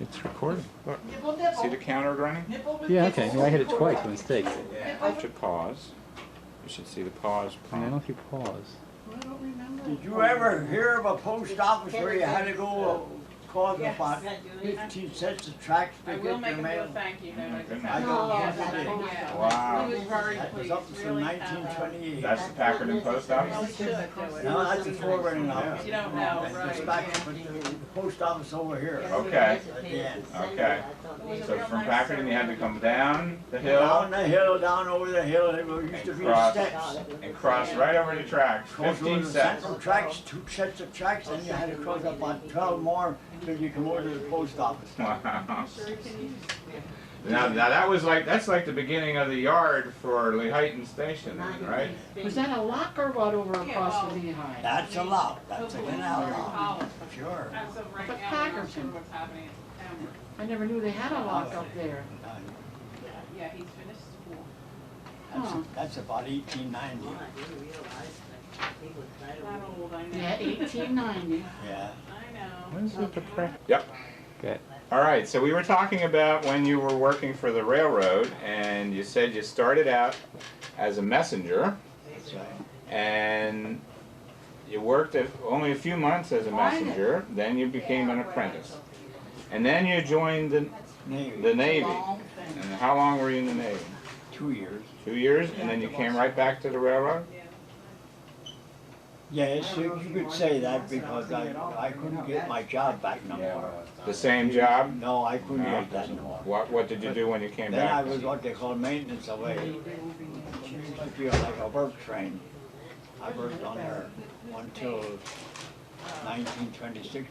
It's recording. Look. Nibble, nibble. See the counter running? Nibble with Yeah, nibble. okay. I hit it twice by mistake. Yeah. You should pause. You should see the pause And I don't know prompt. if you pause. I don't remember. Did you ever hear of a post office where you had to go cause about 15 sets of tracks to I get will your make him do a mail? thank you note. I just I have don't to get get it. it. Yeah. Wow. He was very That was pleased. up from Really 1928. That's the Packard and Post Well, he Office? should do it. No, that's a forwarding office. You don't know, That's right? back in the post office over here. Okay. At the end. Okay. So from Packard, you had to come down the hill Down the hill, down over the hill, there used to and be cross, steps. and cross right over the tracks. Cross 15 over the sets. central tracks, 2 sets of tracks, and you had to cross about 12 more till you come over to the post office. Wow. Now that was like, that's like the beginning of the yard for Lehighton Station, then, right? Was that a lock or what over across the Lehigh? That's a lot, that's a canal lock, sure. As of right But now, I'm not Packard. sure what's happening at Tamworth. I never knew they had a lock up there. Yeah, he's finished school. Huh. That's about 1890, Not old, I know. Yeah, 1890. yeah. I know. When's the press? Yep. Okay. All right, so we were talking about when you were working for the railroad, and you said you started out as a messenger, That's right. and you worked only a few months as a messenger, then you became an apprentice. And then you joined the Navy, Navy. And how long were you in the Navy? 2 years. 2 years, and then you came right back to the railroad? Yes, you could say that because I couldn't get my job back no more. The same job? No, I couldn't No. get that no more. What did you do when you came Then I back? was what they call maintenance away. It used to be like a work train. I worked on there until 1926.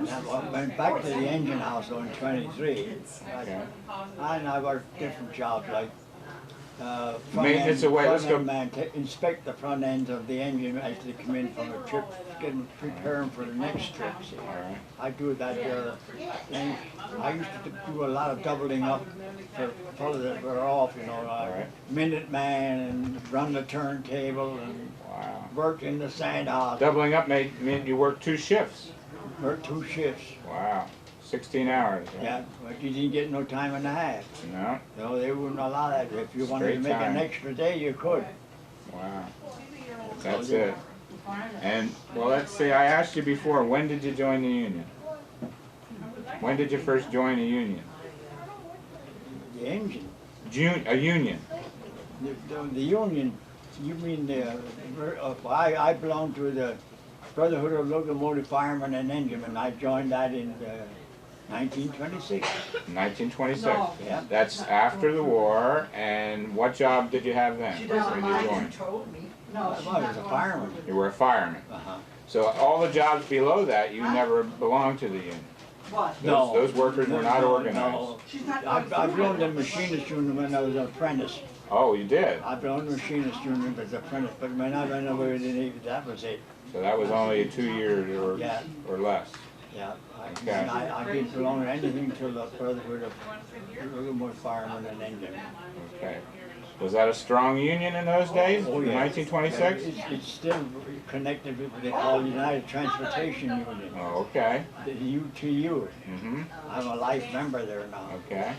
I went back to the engine house on 23. Okay. And I worked different jobs like Maintenance away, let's go- man, to inspect the front ends of the engine as they come in from a trip, getting preparing for the next trip. See. All right. I do that there. And I used to do a lot of doubling up for fellas that were off, you know, right. Minuteman and run the turntable and Wow. work in the sand house. Doubling up meant you worked 2 shifts. Work 2 shifts. Wow. 16 hours. Right? Yeah, but you didn't get no time and a half. No? No, they wouldn't allow that. If you wanted to Straight make time. an extra day, you could. Wow. That's it. And, well, let's see, I asked you before, when did you join the union? When did you first join a union? The engine. A union? The union, you mean I belong to the Brotherhood of Locomotive Firemen and Enginemen. I joined that in 1926. 1926. No. Yeah. That's after the war, and what job did you have then? When you joined? No, I was a fireman. You were a fireman. Uh-huh. So all the jobs below that, you never belonged to the union. What? Those workers were not organized. No. She's not I belonged to the machinist union when I was an apprentice. Oh, you did? I belonged to the machinist union as an apprentice, but when I went over to the Navy, that was it. So that was only 2 years Yeah. or less. Yeah. Okay. And I didn't belong to anything till the Brotherhood of Locomotive Firemen and Enginemen. Okay. Was that a strong union in those days? Oh, yeah. 1926? It's still connected with what they call the United Transportation Union, Oh, okay. the UTU. Mm-hmm. I'm a life member there now. Okay.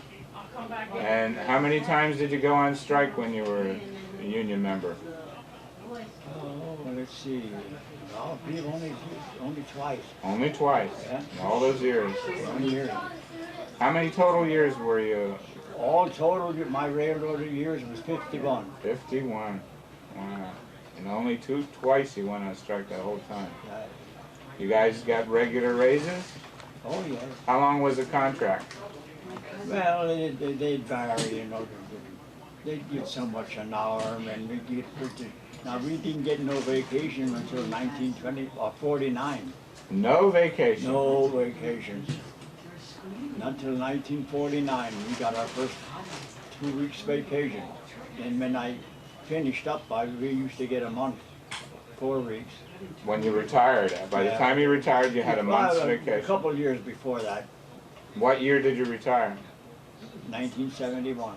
And how many times did you go on strike when you were a union member? Oh, let's see. Oh, only twice. Only twice. Yeah. In all those years. 1 year. How many total years were you? All total, my railroad years was 51. 51. Wow. And only twice you went on strike that whole time. Uh, You guys got regular raises? Oh, yeah. How long was the contract? Well, they'd vary, you know. They'd get so much an hour, and we'd get, now we didn't get no vacation until 1920, or 49. No vacation. No vacations. Not till 1949, we got our first 2 weeks vacation. And when I finished up, we used to get a month, 4 weeks. When you retired, by the Yeah. time you retired, you had a month's Well, A vacation. couple of years before that, What year did you retire? 1971.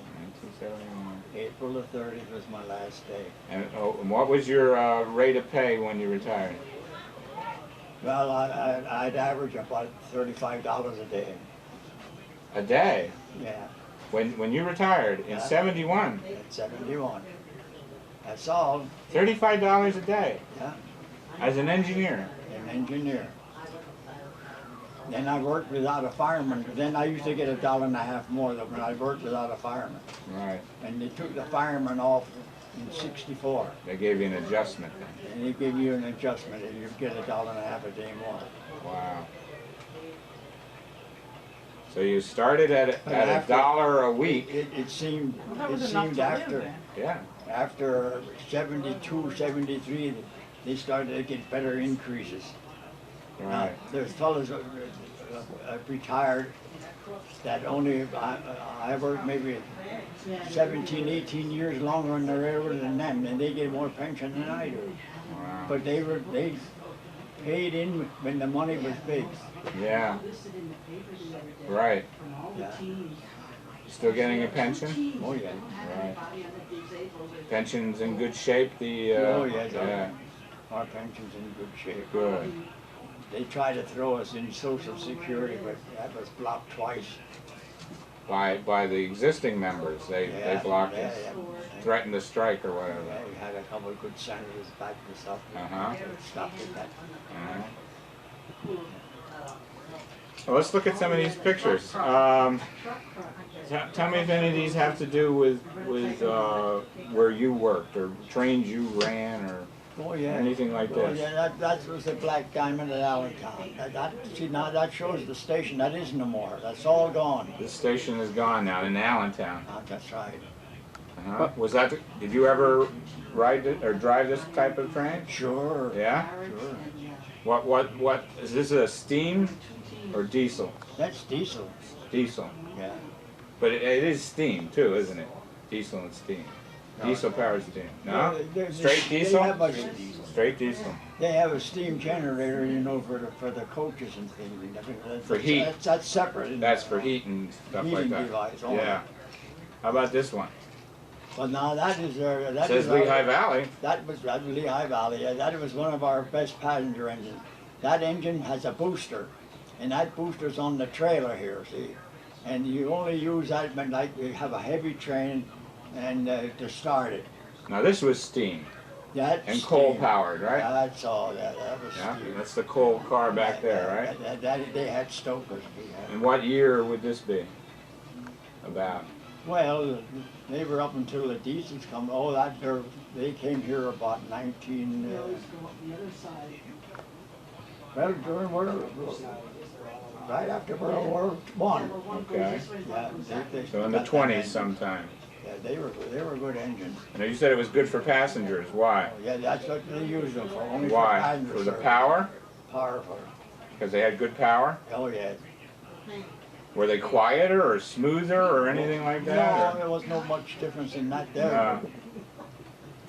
1971. April the 30th was my last day. And what was your rate of pay when you retired? Well, I'd average about $35 a day. A day? Yeah, When you retired in Yeah. 71? at 71. That's all. $35 a day Yeah, as an engineer. an engineer. Then I worked without a fireman. Then I used to get $1.50 more than when I worked without a fireman. Right. And they took the fireman off in '64. They gave you an adjustment then. And they give you an adjustment and you get $1.50 a day more. Wow. So you started at But a after- dollar a week. It seemed, Well, that it was enough seemed to live after, then. Yeah. after 72, 73, they started to get better increases. Now, Right. there's fellas retired that only, I worked maybe 17, 18 years longer on the railroad than them, and they get more pension than I do. Wow. But they paid in when the money was big. Yeah. Right. Yeah. Still getting a pension? Oh, yeah. Right. Pension's in good shape. Oh, yeah, Yeah. Our pension's in good shape. Good. They tried to throw us in Social Security, but that was blocked twice. By the existing members, they blocked yeah, it. yeah. Threatened to strike or Yeah, whatever. we had a couple of good senators back this up. Uh-huh. Stopped it that. Uh-huh. Well, let's look at some of these pictures. Tell me if any of these have to do with where you worked or trains you ran or Oh, yeah. anything like Oh, this. yeah, that was the Black Diamond at Allentown. See, now that shows the station. That is no more. That's all gone. This station is gone now in Allentown. That's right. Uh-huh. Did you ever ride it or drive this type of train? Sure. Yeah? Sure. What, is this a steam or diesel? That's diesel. Diesel. Yeah. But it is steam too, isn't it? Diesel and steam. No. Diesel powered steam. No? There's Straight diesel? They have a, Straight diesel. they have a steam generator, you know, for the coaches and things. And everything. For heat. That's separate. isn't That's it? for heat and stuff like Heating that. device only. Yeah. How about this one? Well, now that is that Says is our- Lehigh Valley. That was Lehigh Valley. Yeah, that was one of our best passenger engines. That engine has a booster, and that booster's on the trailer here. See, and you only use that when like you have a heavy train, and to start it. Now this was steam That's and coal steam. powered, right? That's all. That was Yeah. steam. That's the coal car back there, right? They had stokers. We had. And what year would this be? About. Well, they were up until the diesels come. Oh, they came here about 19. Well, during right after World War One. Okay. Yeah, So in the got that 20s engine. sometime. Yeah, they were good engines. Now you said it was good for passengers. Why? Yeah, that's what they used them for. Only for Why? passenger For the service. power? Powerful. Because they had good power? Oh yeah. Were they quieter or smoother or anything like No, that? there was no much difference in that Or? there. No.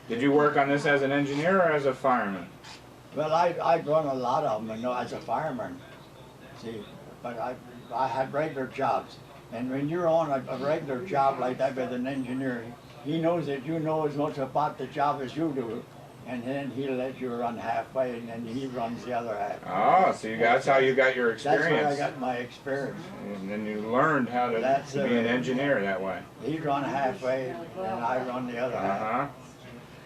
Did you work on this as an engineer or as a fireman? Well, I'd run a lot of them, you know, as a fireman. See, but I had regular jobs. And when you're on a regular job like that with an engineer, he knows that you know as much about the job as you do. And then he'll let you run halfway, and then he runs the other half. Oh, so that's how you got your That's where I experience. got my experience. And then you learned how to That's be an engineer that way. He'd run halfway, and I run the other half. Uh-huh.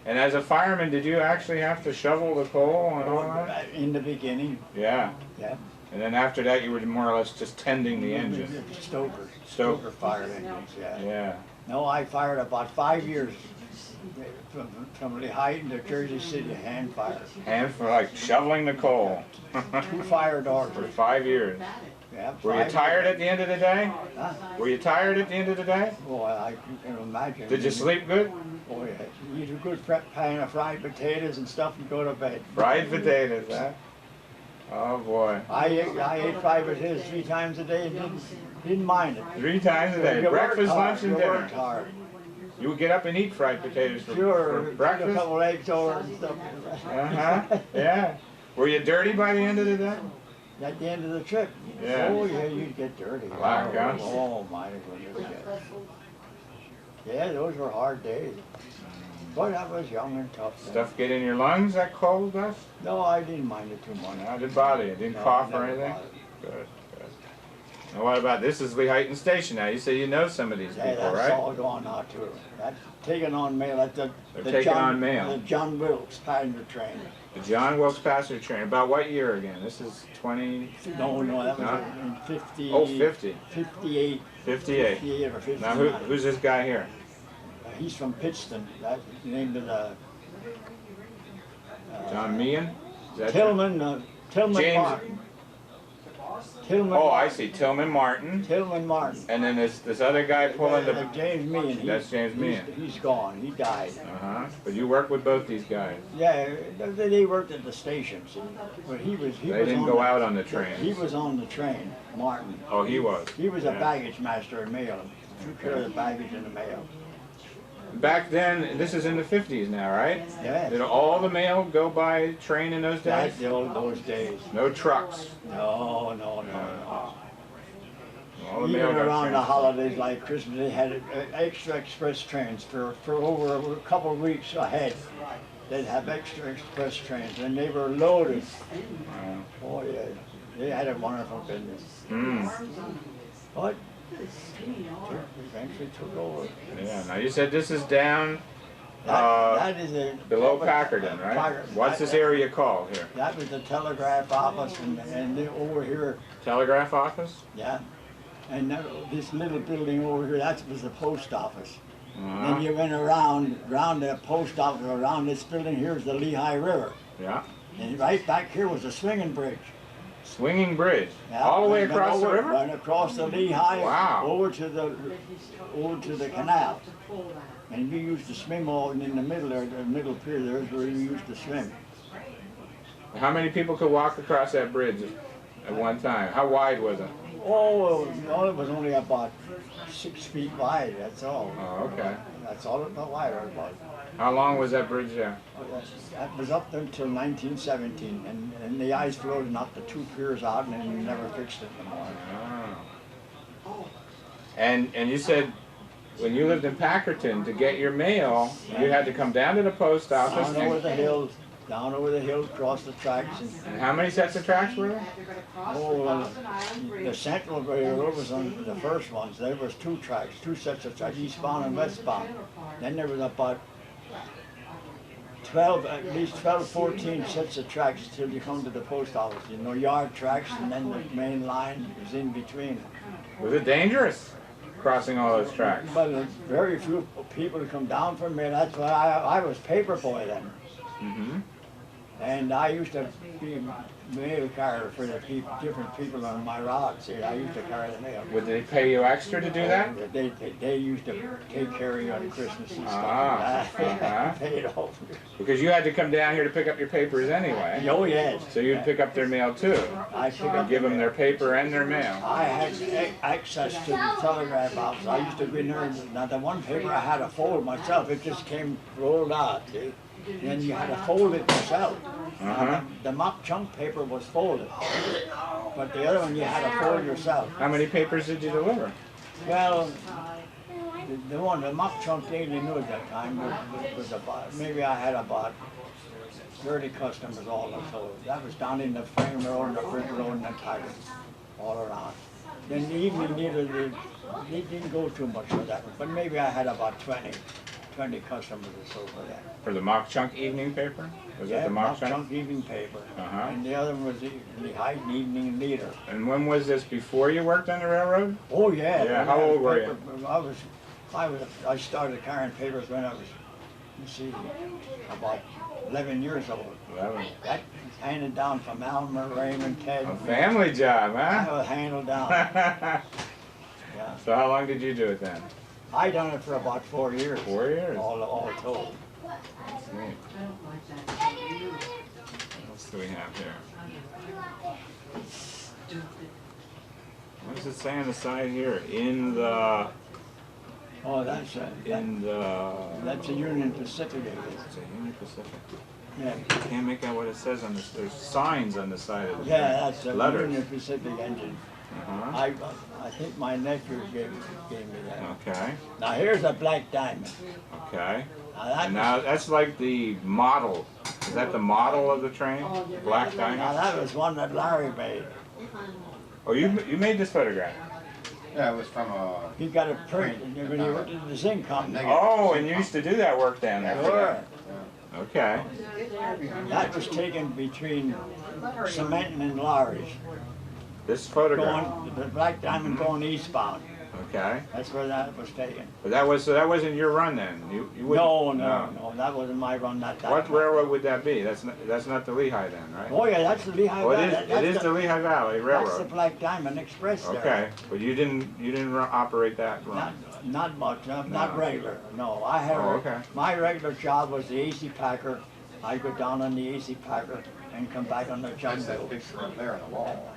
And as a fireman, did you actually have to shovel the coal and all that? In the beginning, Yeah. yeah. And then after that, you were more or less just tending the engine. Stoker fired engines, yeah. Yeah. No, I fired about 5 years from Lehighton to Jersey City, hand fire. And for like shoveling the coal. 2 fire doors. For 5 years. Yeah, Were you 5 tired years. at the end of the day? Huh? Were you tired at the end of the day? Boy, you can imagine. Did you sleep good? Oh, yeah. You eat a good pan of fried potatoes and stuff and go to bed. Fried potatoes, huh? Oh boy. I ate fried potatoes 3 times a day and didn't mind it. 3 times a day. You worked Breakfast, hard, lunch, and you dinner. worked hard. You would get up and eat fried potatoes for Sure, a breakfast? couple eggs over and stuff. Uh-huh. Yeah. Were you dirty by the end of the day? At the end of the trip. Yeah. Oh, yeah, you'd get dirty. Wow, gosh. Oh, my goodness. Yeah, those were hard days. But I was young and tough then. Stuff get in your lungs, that coal dust? No, I didn't mind it too much. No, it didn't bother you? Didn't No, cough or never anything? bothered. Good, good. Now what about, this is Lehighton Station now. You say you know some of these Yeah, people, that's right? all going out too. That's taking on mail. That's They're the taking John, on mail. The John Wilkes passenger train. The John Wilkes passenger train. About what year again? This is 20... No, that was No? in 50. Oh, 50. 58. 58. 58 or 59. Now who's this guy here? He's from Pittston. That's the name of the. John Meehan? Is that Tillman. Tillman James- Martin. Tillman. Oh, I Martin. see. Tillman Martin. Tillman Martin. And then this other guy pulling the... James Meehan. That's James Meehan. He's gone. He died. Uh-huh. But you worked with both these guys. Yeah, they worked at the station, see. But he was. They didn't go out on the trains. He was on the train, Martin. Oh, he was. He was a Yeah. baggage master in mail. Took care of the baggage in the mail. Back then, this is in the 50s now, right? Yeah. Did all the mail go by train in those days? That's the old those days. No trucks. No. All the mail Even got around the transferred. holidays like Christmas, they had extra express trains for over a couple of weeks ahead. They'd have extra express trains, and they were loaded. Oh yeah, they had a wonderful business. But eventually took over. Yeah. Now you said this is down That is a below Packerton, right? What's this area called here? That was the telegraph office, and over here, Telegraph office? yeah. And this little building over here, that was the post office. Then you went around the post office, around this building, here's the Lehigh River. Yeah. And right back here was a swinging bridge. Swinging bridge. Yeah, All the way and across the over- river? Right across the Lehigh, Wow. over to the canal. And we used to swim all in the middle there, the middle pier there is where we used to swim. How many people could walk across that bridge at one time? How wide was it? Oh, no, it was only about 6 feet wide, that's all. Oh, okay. That's all it wide it was. How long was that bridge there? That was up until 1917, and the ice flow knocked the 2 piers out, and then you never fixed it no more. Oh. And you said when you lived in Packerton, to get your mail, you had to come down to the post office. Down over the hill, across the tracks. And how many sets of tracks were there? The Central Railroad was on the first ones. There was 2 tracks, 2 sets of tracks, eastbound and westbound. Then there was about 12, at least 12, 14 sets of tracks till you come to the post office. You know, yard tracks, and then the main line was in between. Was it dangerous crossing all those tracks? But very few people come down from me. That's why I was paper boy then. Mm-hmm. And I used to be a mail carrier for the different people on my route. See, I used to carry the mail. Would they pay you extra to do that? They used to take care of you on Christmas and stuff. Uh-huh. Paid off. Because you had to come down here to pick up your papers anyway. Oh, yes. So you'd pick up their mail too. I pick And up give the them mail. their paper and their mail. I had access to the telegraph office. I used to be there. Now, the one paper I had to fold myself. It just came rolled out, see? Then you had to fold it yourself. Uh-huh. The mock chunk paper was folded, but the other one you had to fold yourself. How many papers did you deliver? Well, the mock chunk daily news at that time was about, maybe I had about 30 customers all told. That was down in the Frame Road and the Brick Road and the Tiger, all around. Then the evening they didn't go too much for that, but maybe I had about 20 customers or so for that. For the mock chunk evening paper? Was it the mock chunk? evening paper. Uh-huh. And the other one was the Lehighton Evening Leader. And when was this? Before you worked on the railroad? Oh yeah. Yeah, how old were you? I started carrying papers when I was, about 11 years old. 11. That was handed down from Elmer, Raymond, Ted. A family job, I huh? was handed down. Yeah. So how long did you do it then? I done it for about 4 years. 4 years? All told. That's neat. What else do we have here? What does it say on the side here? In the... Oh, that's In the... that's a Union Pacific. It's a Union Pacific. Yeah. I can't make out what it says on this. There's signs on the side of the Yeah, that's a letters. Union Pacific engine. Uh-huh. I think my nephew gave me that. Okay. Now here's a black diamond. Okay. Now And now that's like the model. Is that the model of the train? Black Now Diamond? that was one that Larry made. Oh, you made this photograph? Yeah, it was from a. He got a print when he worked at the zinc company. Oh, and you used to do that work down there. Sure. Okay. That was taken between Cementon and Lowry's. This photograph. Going, the Black Diamond going eastbound. Okay. That's where that was taken. But that wasn't your run then. You wouldn't. No, that wasn't my run that time. What railroad would that be? That's not the Lehigh then, right? Oh yeah, that's the Lehigh Oh, Valley. it is the Lehigh Valley Railroad. That's the Black Diamond Express there. Okay, but you didn't operate that run. Not much, not No. regular. No, I had okay. my regular job was the AC Packer. I'd go down on the AC Packer and come back on the That's jumbo. that picture up there on the wall.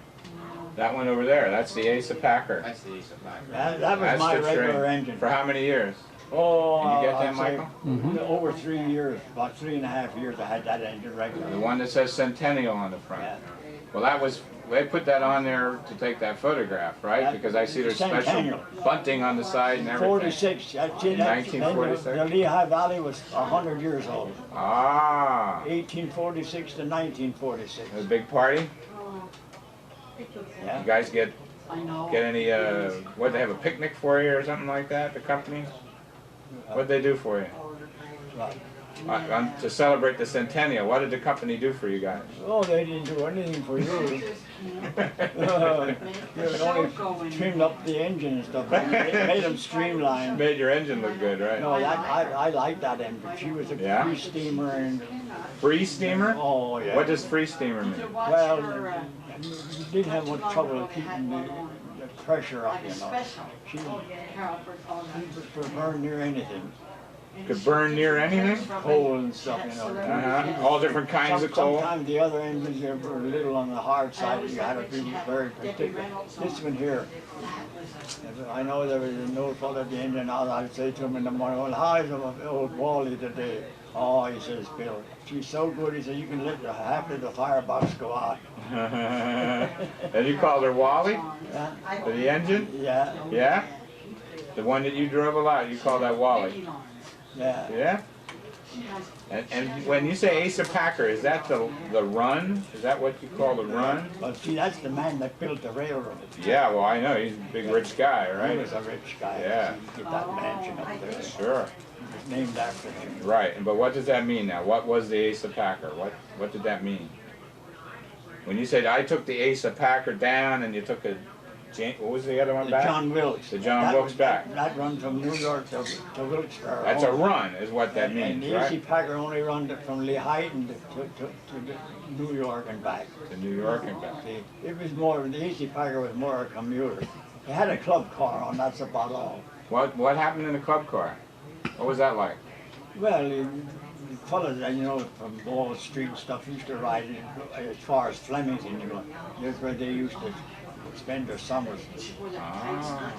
That one over there, that's the Asa Packer. That's the Ace of Packer. That was That's my the regular train. engine. For how many years? Oh, Can you get that, I'd say Michael? over 3 years, about 3.5 years I had that engine regular. The one that says Centennial on the front. Yeah. Well, they put that on there to take that photograph, right? That- Because I see there's special Centennial. bunting on the side and everything. 46. That's it. 1946? The Lehigh Valley was 100 years old. Ah, 1846 to 1946. a big party? Yeah. You guys get I know. any, what, they have a picnic for you or something like that, the company? What'd they do for you? Right. To celebrate the centennial, what did the company do for you guys? Oh, they didn't do anything for you. They only trimmed up the engine and stuff. Made them streamlined. Made your engine look good, right? No, I like that engine. She was a Yeah? free steamer and Free steamer? oh yeah. What does free steamer mean? Well, you didn't have much trouble keeping the pressure up, you know. She could burn near anything, Could burn near anything? coal and stuff, you know. Uh-huh. All different kinds of coal? Sometimes the other engines were a little on the hard side. You had to be very particular. This one here, if I know there was a note full of the engine out. I'd say to him in the morning, well, how's the old Wally today? Oh, he says, Bill, she's so good. He said, you can let half of the firebox go out. And you called her Wally? Yeah, For the engine? yeah, Yeah? The one that you drove a lot, you call that Wally? yeah. Yeah? And when you say Asa Packer, is that the run? Is that what you call the run? But see, that's the man that built the railroad. Yeah, well, I know, he's a big rich guy, He right? was a rich guy. Yeah. He did that mansion up there. Sure. It was named after him. Right, but what does that mean now? What was the Asa Packer? What did that mean? When you said, I took the Asa Packer down and you took what was the other one The back? John Wilkes. The John Wilkes back. That run from New York to Wilkesboro. That's a run, is what that And means, the AC right? Packer only run from Lehighton to New York and back. To New York and back. See, it was more, the AC Packer was more a commuter. It had a club car on, that's about all. What happened in the club car? What was that like? Well, the fellas, you know, from Wall Street and stuff used to ride it as far as Flemington, you know. That's where they used to spend their summers. Ah,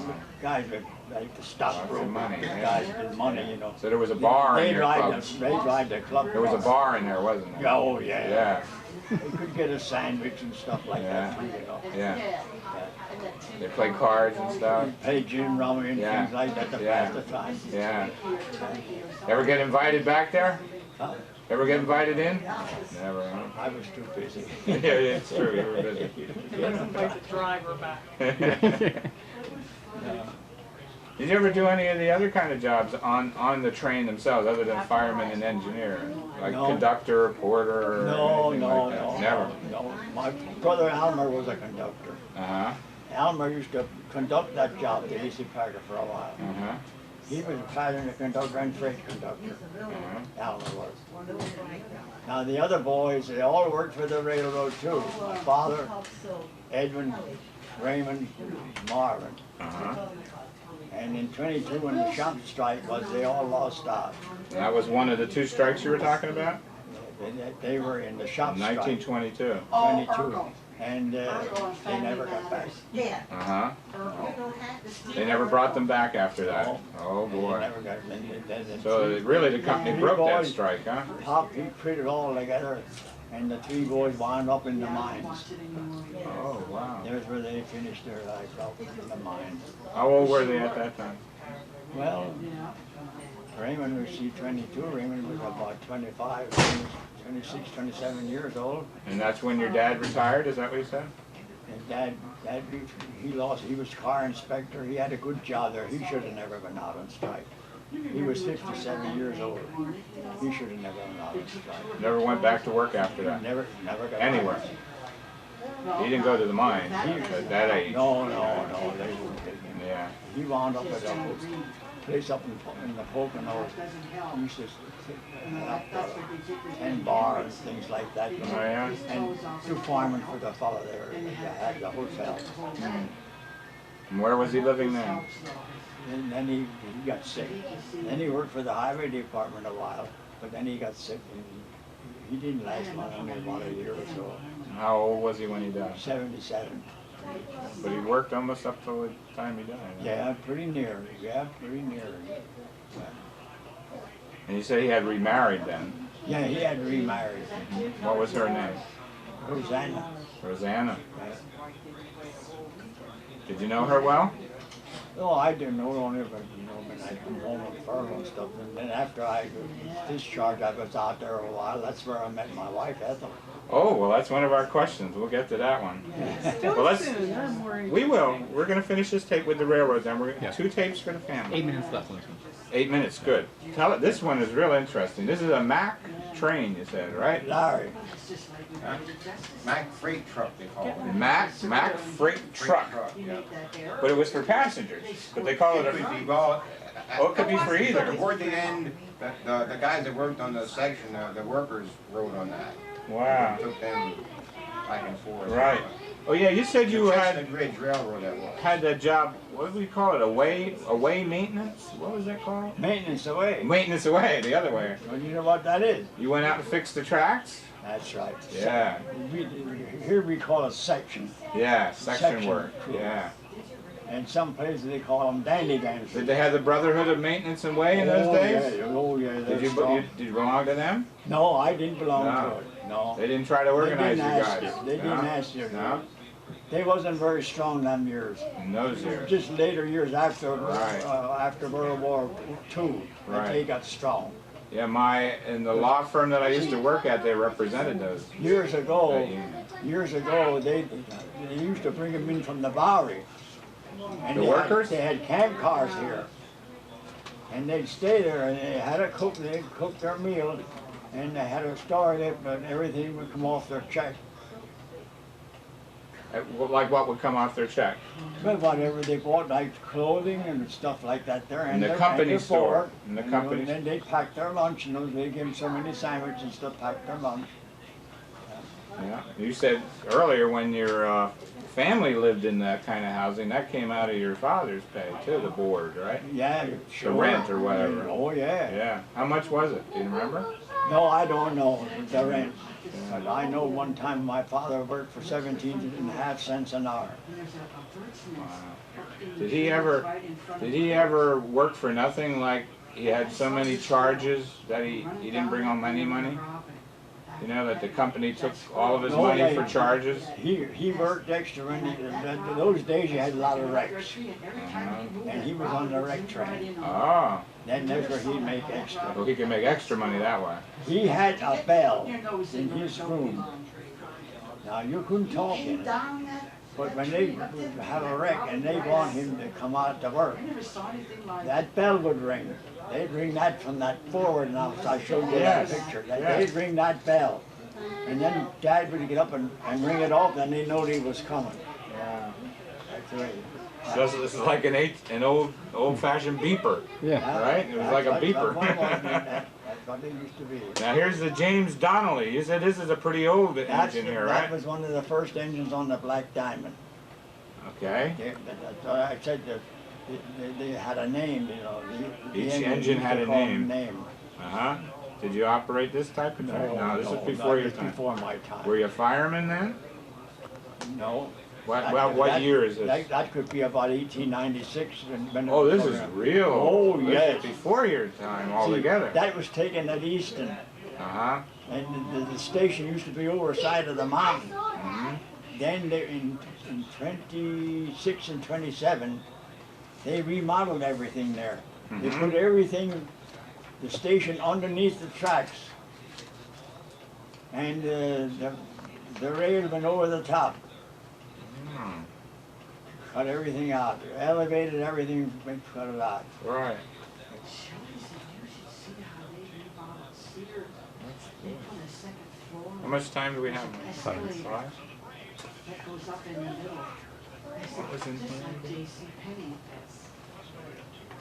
Guys with like the stock Lots of broker, money, yeah. guys with money, you know. so there was a bar in They'd your club. ride the club There was a car. bar in there, wasn't there? Oh, yeah. Yeah, They could get a sandwich and stuff like that too, you know. yeah. They play cards and stuff. Pay gin rummy and Yeah. things like that to Yeah. pass the time. Yeah. Ever get invited back there? Huh? Ever get invited in? Never, huh? I was too busy. Yeah, it's true, you were busy. Let's invite the driver back. Did you ever do any of the other kind of jobs on the train themselves, other than fireman and engineer? Like No. conductor, porter, or No, anything no, like that? no. Never? No, my brother Elmer was a conductor. Uh-huh, Elmer used to conduct that job, the AC Packer, for a while. uh-huh, He was a passenger conductor and freight conductor. uh-huh. Elmer was. Now the other boys, they all worked for the railroad too. My father, Edwin, Raymond, Marvin. Uh-huh. And in 22 when the shop strike was, they all lost out. And that was one of the two strikes you were talking about? They were in the shop strike, 1922. 22. And they never got back. Uh-huh. They never brought them back after that? No. Oh, They boy. never got So really the company broke that strike, huh? Pop, he put it all together, and the three boys wound up in the mines. Oh, wow. There's where they finished their life, out in the mines. How old were they at that time? Well, Raymond was 22, Raymond was about 25, 26, 27 years old. And that's when your dad retired, is that what you said? And Dad, he was car inspector, he had a good job there, he should have never been out on strike. He was 57 years old, he should have never been out on strike. Never went back to work after that. Never got Anywhere. He didn't go to the mine at that age. No, they wouldn't take him. Yeah. He wound up at a place up in the Poconos. He used to up 10 bars and things like that. Oh, yeah? And do farming for the fellow there that had the hotel. And where was he living then? And then he got sick. Then he worked for the highway department a while, but then he got sick and he didn't last long, only about a year or so. How old was he when he died? 77. But he worked almost up till the time he died. Huh? Yeah, pretty near. Yeah, pretty near. And you said he had remarried then. Yeah, he had remarried. What was her name? Rosanna. Rosanna. Did you know her well? No, I didn't know only but when I come home on furlough and stuff. And then after I was discharged, I was out there a while. That's where I met my wife, Ethel. Oh, well, that's one of our questions. We'll get to that one. Well, let's. We will. We're going to finish this tape with the railroad. Then we're going to 2 tapes for the family. 8 minutes left on this one. 8 minutes, good. Tell it. This one is real interesting. This is a Mack train, you said, right? Larry. Huh? Mack freight truck, they call it. Mack freight truck. Yeah. But it was for passengers. But they call it It could a. be, well. Oh, it could be for either. Toward the end, the guys that worked on the section, the workers rode on that. Wow. Took them back and forth. Right. Oh yeah, you said you Chestnut Ridge Railroad that was. had that job. What do we call it? Away maintenance? What was that called? Maintenance away. Maintenance away. The other way. Well, you know what that is? You went out and fixed the tracks? That's right. Yeah. Here we call it section. Yeah. Section work. crew. Yeah. And some places they call them dandy dancers. Did they have the Brotherhood of Maintenance and Way in those days? Yeah, oh yeah, Did you belong to them? No, I didn't belong No. to it. No. They didn't try to organize you guys. They didn't No? ask you. No? They wasn't very strong them years. In those years. Just later years after Right. after World War II, that they Right. got strong. Yeah, in the law firm that I used to work at, they represented those. Years ago, that union. they used to bring them in from the Bowery. And The they workers? They had camp cars here. And they'd stay there and they had a cook, they'd cook their meal and they had a store there, but everything would come off their check. Like what would come off their check? But whatever they bought, like clothing and stuff like that there. In the their- company their store. board. In the And, you know, company and then they'd pack their lunch, and they'd give them so many sandwiches and stuff, pack their lunch. Yeah. You said earlier when your family lived in that kind of housing, that came out of your father's pay too, the board, right? Yeah, sure. The rent or whatever. Oh, yeah. Yeah. How much was it? Do you remember? No, I don't know the rent. But I know one time my father worked for 17.5 cents an hour. Wow. Did he ever work for nothing? Like he had so many charges that he didn't bring home any money? You know, that the company took all of his No, money yeah, for charges? He worked extra. Those days you had a lot of wrecks. Uh-huh. And he was on the wreck train. Oh. Then that's where he'd make extra. Well, he could make extra money that way. He had a bell in his room. Now you couldn't talk in it, but when they have a wreck and they want him to come out to work, that bell would ring. They'd ring that from that forward now. I showed you Yes. that picture. Yes. They'd ring that bell, and then Dad would get up and ring it off, and they know he was coming. Yeah. That's right. So this is like an old-fashioned beeper. Yeah. Right? It was like a beeper. That's what they used to be. Now here's the James Donnelly. You said this is a pretty old engine here, That right? was one of the first engines on the Black Diamond. Okay. That's why I said that they had a name, you know. The Each engine had a used to call them name. Uh-huh. Did you operate this type of train? No, this was before your time. Before my time. Were you a fireman then? No. What year is this? That could be about 1896. Oh, this is real. Oh, This yes. is before your time See, altogether. that was taken at Easton. Uh-huh. And the station used to be over side of the mountain. Mhm. Then in 26 and 27, they remodeled everything there. They Mhm. put everything, the station underneath the tracks. And the rail went over the top. cut everything out, elevated everything, cut it out. Right. How much time do we have? 5? That goes up in the middle. What was in Just here? like J.C. Penney.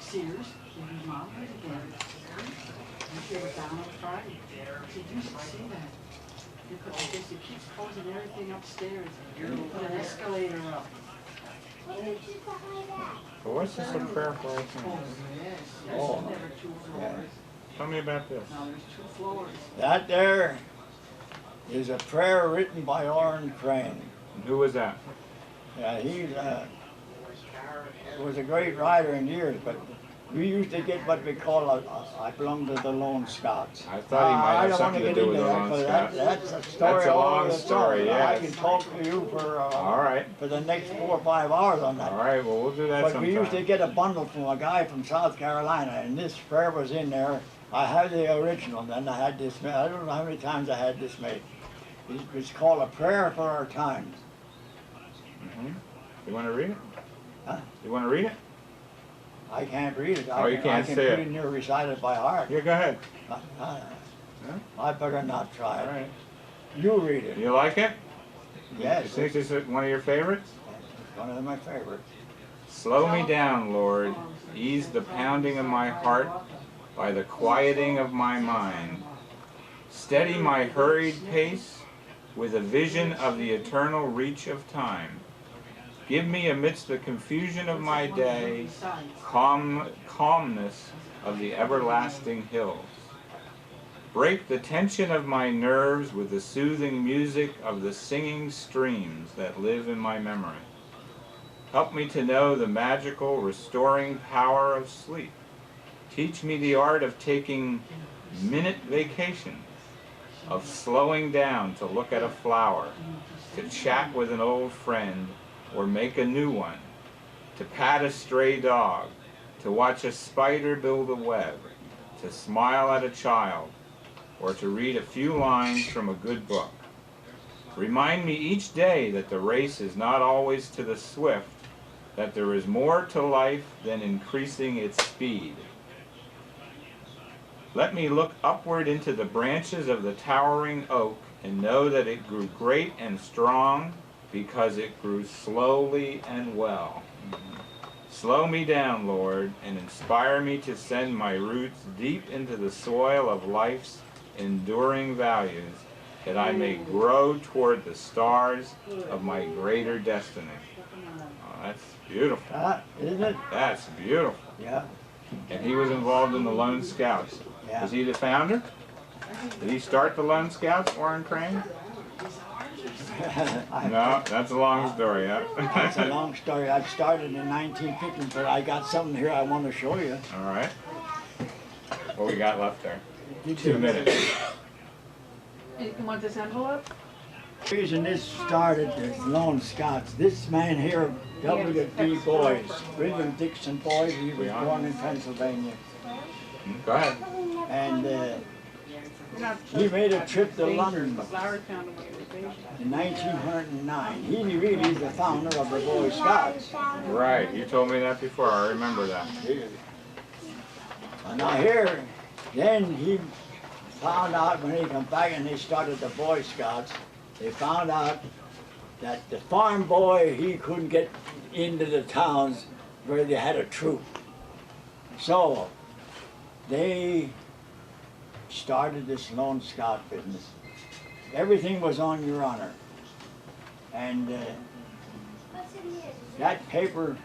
Sears, they remodeled it again. And they were down on Friday. I said, you should see that. Because it keeps closing everything upstairs. Put an escalator up. Well, what's this a prayer for? Oh, yes. There's Oh. never 2 floors. Tell me about this. Now there's 2 floors. That there is a prayer written by Orrin Crane. And who was that? Yeah, he was a great writer in years, but we used to get what we call I belong to the Lone Scouts. I thought he might have something to do with the Lone Scouts. That's a story. That's a all long of its story, own. yes. I can talk to you All right. for the next 4 or 5 hours on that. All right, well, we'll do that But sometime. we used to get a bundle from a guy from South Carolina, and this prayer was in there. I had the original, then I had this made. I don't know how many times I had this made. It's called A Prayer for Our Times. Mhm. You want to read it? Huh? You want to read it? I can't read it. Oh, you can't I can say put it. in here, recite it by heart. Yeah, go ahead. I better not try All it. right. You read it. You like it? You Yes, think this is one of your favorites? it's one of my favorites. Slow me down, Lord. Ease the pounding of my heart by the quieting of my mind. Steady my hurried pace with a vision of the eternal reach of time. Give me amidst the confusion of my day, calmness of the everlasting hills. Break the tension of my nerves with the soothing music of the singing streams that live in my memory. Help me to know the magical, restoring power of sleep. Teach me the art of taking minute vacations, of slowing down to look at a flower, to chat with an old friend, or make a new one, to pat a stray dog, to watch a spider build a web, to smile at a child, or to read a few lines from a good book. Remind me each day that the race is not always to the swift, that there is more to life than increasing its speed. Let me look upward into the branches of the towering oak and know that it grew great and strong because it grew slowly and well. Slow me down, Lord, and inspire me to send my roots deep into the soil of life's enduring values, that I may grow toward the stars of my greater destiny. Oh, that's beautiful. Isn't it? That's beautiful. Yeah. And he was involved in the Lone Scouts. Yeah. Was he the founder? Did he start the Lone Scouts, Orrin Crane? No, that's a long story, yeah. It's a long story. I started in 1950, but I got something here I want to show you. All right. What we got left there? 2 minutes. You want this envelope? The reason this started as Lone Scouts, this man here, W.D. Boys, William Dixon Boys, he was born in Pennsylvania. Go ahead. And he made a trip to London Flower Town of Motivation. in 1909. He really is the founder of the Boy Scouts. Right, you told me that before, I remember that. And now here, then he found out when he came back and they started the Boy Scouts, they found out that the farm boy, he couldn't get into the towns where they had a troop. So they started this Lone Scout business. Everything was on your honor. And that paper,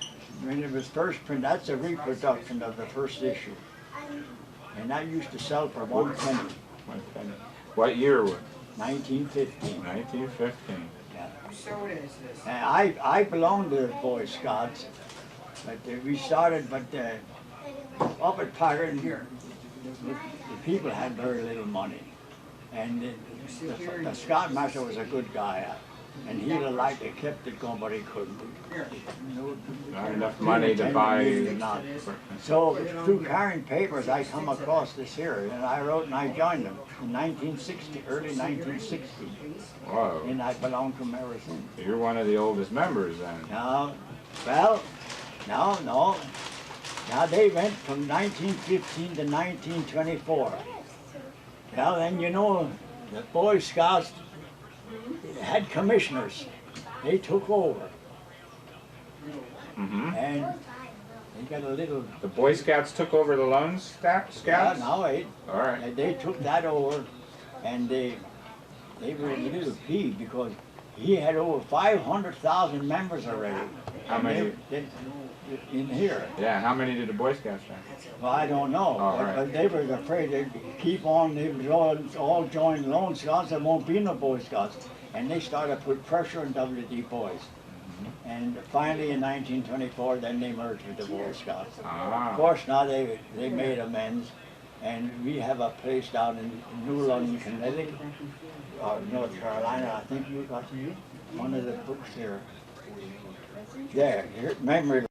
when it was first printed, that's a reproduction of the first issue. And that used to sell for 1 penny. What year was it? 1915. 1915. Yeah. So it is this. And I belonged to the Boy Scouts, but we started, but up at Packard, the people had very little money. And the Scoutmaster was a good guy, and he'd have liked to kept it going, but he couldn't. Not enough money to buy. So through carrying papers, I come across this here, and I wrote and I joined them in 1960, early 1960. Whoa. And I belonged to them ever since. You're one of the oldest members then. Now, Well, no. Now they went from 1915 to 1924. Well, then you know, the Boy Scouts had commissioners. They took over. Mm-hmm. And they got a little... The Boy Scouts took over the Lone Scouts? No, wait. All right. They took that over, and they were a little peeved because he had over 500,000 members already. How many? In here. Yeah, how many did the Boy Scouts have? Well, I don't know, Oh, but, right. but they were afraid they'd keep on, they would all join Lone Scouts, there won't be no Boy Scouts. And they started to put pressure on WD Boys. And finally in 1924, then they merged with the Boy Scouts. Ah. Of course, now they made amends, and we have a place down in New London, Connecticut, or North Carolina. I think you got one of the books here. There, here, memory